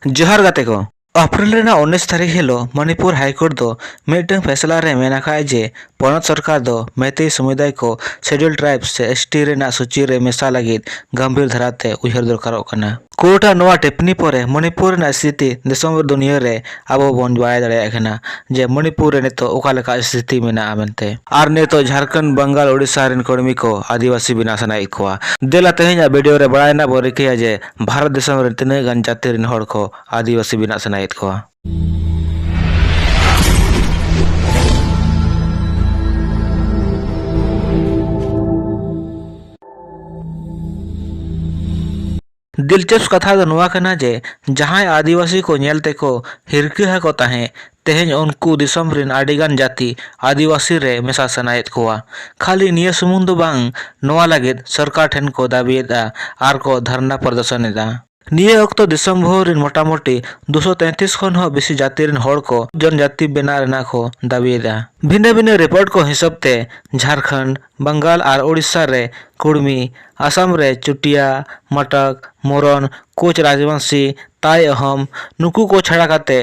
जोहार गाते को अप्रैल 19 तारीख हिलो मणिपुर हाईकोर्ट दो मिटन फैसला रे मेनाखा जे पनत सरकार दो मैती समुदाय को शेड्यूल ट्राइब से एसटी रेना सूची रे मेसा लगित गंभीर धराते उहर दरकारों कना कोर्टा नोआ टिप्पणी परे मणिपुर ना स्थिति देशम दुनिया रे आबो बन बाय दाड़े कना जे मणिपुर रे नेतो ओका लेका स्थिति मेना आमेनते आर नेतो झारखंड बंगाल ओडिशा रेन कर्मी को आदिवासी बिनासना इकोआ देला तेहेना वीडियो रे बड़ायना बोरिके जे भारत देशम रे तिने गन जाति रेन हड़ को आदिवासी बिनासना इकोआ दिलचस्प कथा दो नुआ कना जे जहां आदिवासी को नेलते को हिरकिहा को ताहे तेहेन उनको दिसम रिन आडिगान जाति आदिवासी रे मेसा सनायत कोआ खाली निया सुमुंग दो बांग नोआ लगित सरकार ठेन को दाबियेदा आर को धरना प्रदर्शन एदा निये अक्तो दिसम भोरिन मोटामोटी 233 खन हो बेसी जाति रिन हड़ को जनजाति बेना रेना को दाबियेदा भिन्न भिन्न रिपोर्ट को हिसाब ते झारखंड बंगाल और ओडिशा रे कुर्मी आसाम रे चुटिया मटक मोरन कोच राजवंशी ताई अहम नुकु को छड़ा काते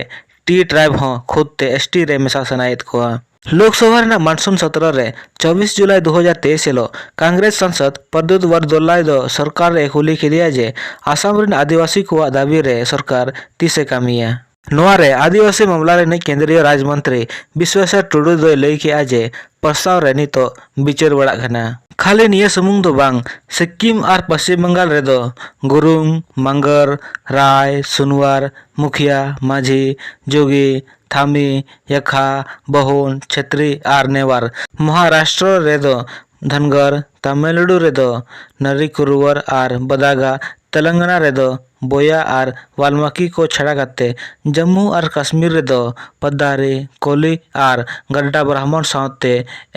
टी ट्राइब हो खुद ते एसटी रे मेसा सनायत को लोकसभा रे मानसून सत्र रे 24 जुलाई 2023 हेलो कांग्रेस सांसद प्रद्युत वरदोलाई दो सरकार रे खुली खिलिया जे आसाम रिन आदिवासी को दाबी रे सरकार तीसे कामिया नोआ रे आदिवासी मामला रे केंद्रीय राज्य मंत्री विश्वेश्वर टुडू दो लई के जे प्रस्ताव रे नितो विचार बड़ा घना खाली निये सुमुंग दो बांग सिक्किम और पश्चिम बंगाल रे दो गुरुंग मंगर राय सुनवार मुखिया माझी जोगी थामी यखा बहुन छेत्री आर नेवार महाराष्ट्र रे दो धनगर तमिलनाडु रे दो नरिकुरुवर आर बदागा तेलंगाना रे दो बोया और वाल्मीकि को छड़ा करते जम्मू और कश्मीर रे दो पद्दारी कोली और गड्डा ब्राह्मण साथे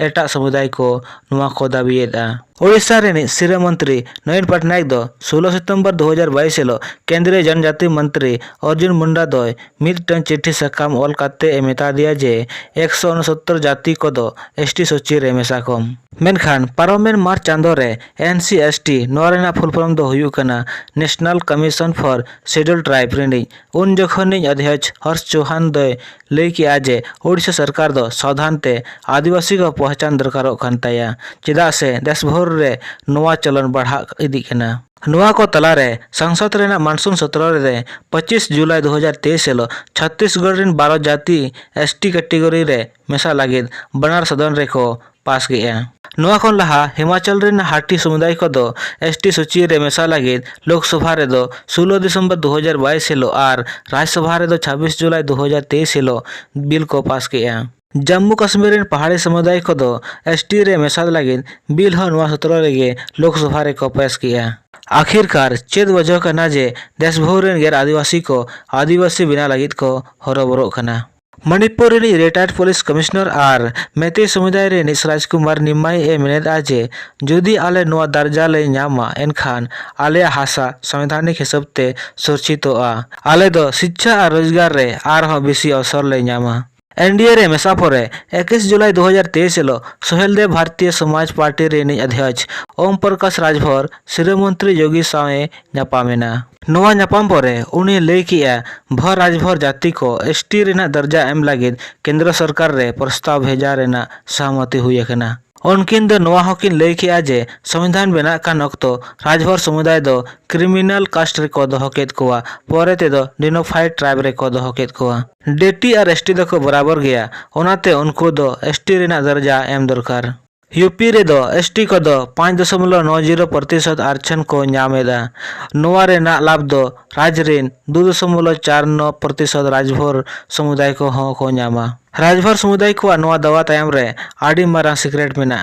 एटा समुदाय को नुआ को दाबियेदा ओडिशा रे सिरे मंत्री नवीन पटनायक दो 16 सितंबर 2022 हेलो केंद्रीय जनजाति मंत्री अर्जुन मुंडा दो मिदटन चिट्ठी सकाम ओल काते मेता दिया जे 169 जाति को दो एसटी सूची रे मेसा कम मेनखान पार्लियामेंट मार्च चांदो रे एनसीएसटी नोरेना फुल फॉर्म दो हुयु कना national commission for schedule tribe रेनी उन जखनी अध्यक्ष हर्ष चौहान दो लई कि आजे ओडिशा सरकार दो सावधान ते आदिवासी को पहचान दरकारों खान ताया चेदा से देश भर रे नोआ चलन बढ़ा इदी कना नोआ को तलारे संसद रेना मानसून सत्र रे 25 जुलाई 2023 हेलो छत्तीसगढ़ रिन 12 जाति एसटी कैटेगरी रे मेसा लगित बनार सदन रे को पास गया नोआ को लहा हिमाचल रिन हाटी समुदाय को दो एसटी सूची रे मेसा लगित लोकसभा रे दो 16 दिसंबर 2022 हेलो और राज्यसभा रे दो 26 जुलाई 2023 हेलो बिल को पास किया जम्मू कश्मीर रिन पहाड़ी समुदाय को दो एसटी रे मेसा लगित बिल हो नोआ सत्र रे लोकसभा रे को पास किया आखिरकार चेद वजह कना जे देश भर रेन गैर आदिवासी को आदिवासी बिना लगित को हरोबरो कना मणिपुर रे रिटायर्ड पुलिस कमिश्नर और मैती समुदाय रे राज कुमार निमाई ए मेनेद आजे जुदी आले नोआ दर्जा ले नामा एनखान आले हासा संवैधानिक हिसाब ते सुरक्षितोआ आले दो शिक्षा और रोजगार रे आर हो बेसी अवसर ले नामा एनडीए रे मेसा परे 21 जुलाई 2023 हेलो सोहेलदेव भारतीय समाज पार्टी रे अध्यक्ष ओम प्रकाश राजभर श्री मंत्री योगी सावे नापामेना नोआ नापाम परे उनी लई किया भर राजभर जाति को एसटी रेना दर्जा एम लगित केंद्र सरकार रे प्रस्ताव भेजा रेना सहमति हुई अकना उनकिन दो नोआ हकिन लई किया जे संविधान बना कान अक्तो राजभर समुदाय दो क्रिमिनल कास्ट रे को दोहकेत कोआ परे ते दो डिनोफाइड ट्राइब रे को दोहकेत कोआ डेटी और एसटी दो को बराबर गया ओनाते उनको दो एसटी रेना दर्जा एम दरकार यूपी रे दो एसटी को दो 5.90% आरक्षण को नामेदा नोआ रे ना लाभ दो राज्य रेन 2.49% राजभर समुदाय को हो को नामा राजभर समुदाय को नोआ दवा तायम रे आडी मारा सीक्रेट मेना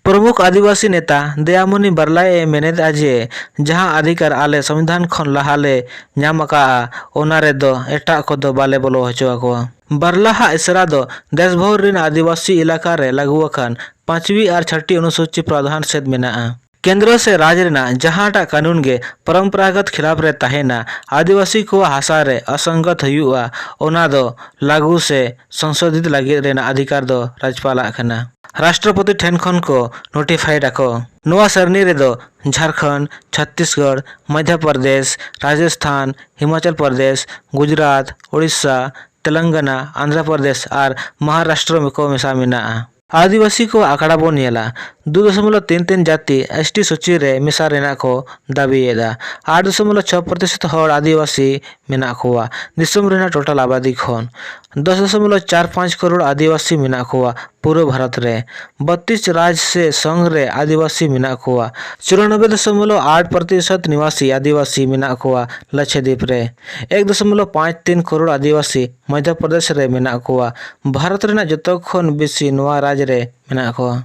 प्रमुख आदिवासी नेता दयामणि बरलाय मेनेद आजे जहां अधिकार आले संविधान खन लहाले नामका ओना रे दो एटा को दो बाले बोलो हचवा को बरलाहा इसरा दो देश भर रिन आदिवासी इलाका रे लागू अखान 5वीं और 6ठी अनुसूची प्रावधान सेद मेना केंद्र से राज्य रेना जहांटा कानून गे परंपरागत खिलाफ रे तहेना आदिवासी को हासा रे असंगत हुआ ओना दो लागू से संशोधित लगे रेना अधिकार दो राज्यपाल खना राष्ट्रपति ठेन खन को नोटिफाइड आको नोआ सरनी रेदो झारखंड, छत्तीसगढ़, मध्य प्रदेश, राजस्थान, हिमाचल प्रदेश, गुजरात, उड़ीसा, तेलंगाना, आंध्र प्रदेश और महाराष्ट्र को मेसा मेनाआ। आदिवासी को आंकड़ा बन नेला 2.33 जाति एसटी सूची रे मेसा रेना को दाबीएदा। 8.6% हर आदिवासी मेना कोआ दिसम रेना टोटल आबादी खन। 10.45 करोड़ आदिवासी मेना कोआ पूरे भारत रे। 32 राज्य से संघ रे आदिवासी मेना कोआ। 94.8% निवासी आदिवासी मेना कोआ लक्षद्वीप रे। 1.53 करोड़ आदिवासी मध्य प्रदेश रे मेना कोआ। भारत रेना जतो खन बेसी नोआ राज्य रे मेना कोआ।